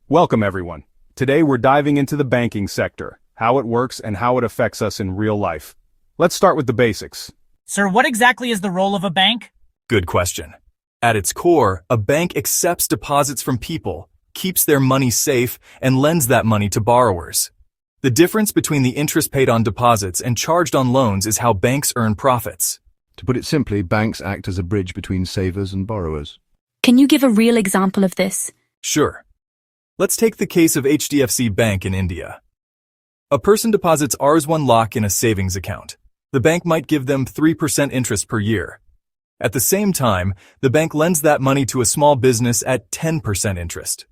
Welcome everyone. Today we're diving into the banking sector, how it works and how it affects us in real life. Let's start with the basics. Sir, what exactly is the role of a bank? Good question. At its core, a bank accepts deposits from people, keeps their money safe, and lends that money to borrowers. The difference between the interest paid on deposits and charged on loans is how banks earn profits. To put it simply, banks act as a bridge between savers and borrowers. Can you give a real example of this? Sure. Let's take the case of HDFC Bank in India. A person deposits Rs1 Lakh in a savings account. The bank might give them 3% interest per year. At the same time, the bank lends that money to a small business at 10% interest.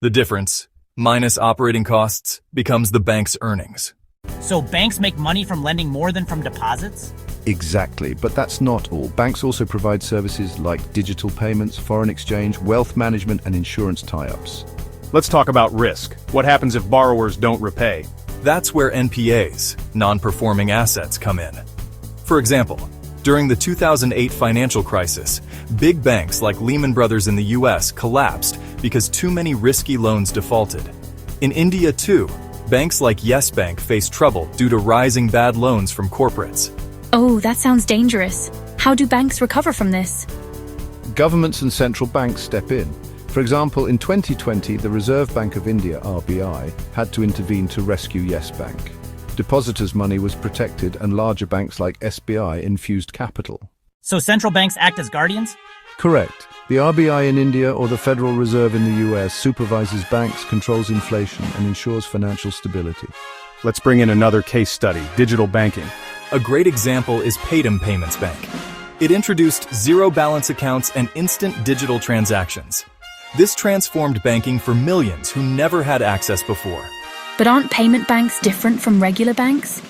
The difference, minus operating costs, becomes the bank's earnings. So banks make money from lending more than from deposits? Exactly, but that's not all. Banks also provide services like digital payments, foreign exchange, wealth management, and insurance tie-ups. Let's talk about risk. What happens if borrowers don't repay? That's where NPAs, non-performing assets, come in. For example, during the 2008 financial crisis, big banks like Lehman Brothers in the US collapsed because too many risky loans defaulted. In India too, banks like Yes Bank face trouble due to rising bad loans from corporates. Oh, that sounds dangerous. How do banks recover from this? Governments and central banks step in. For example, in 2020, the Reserve Bank of India, RBI, had to intervene to rescue Yes Bank. Depositors' money was protected and larger banks like SBI infused capital. So central banks act as guardians? Correct. The RBI in India or the Federal Reserve in the US supervises banks, controls inflation, and ensures financial stability. Let's bring in another case study, digital banking. A great example is Paytm Payments Bank. It introduced zero balance accounts and instant digital transactions. This transformed banking for millions who never had access before. But aren't payment banks different from regular banks?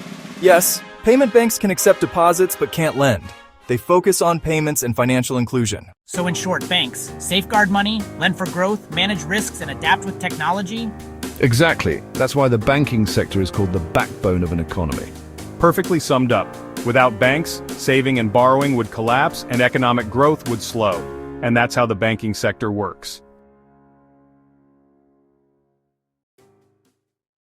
Yes, payment banks can accept deposits but can't lend. They focus on payments and financial inclusion. So in short, banks safeguard money, lend for growth, manage risks, and adapt with technology? Exactly. That's why the banking sector is called the backbone of an economy. Perfectly summed up. Without banks, saving and borrowing would collapse and economic growth would slow. And that's how the banking sector works.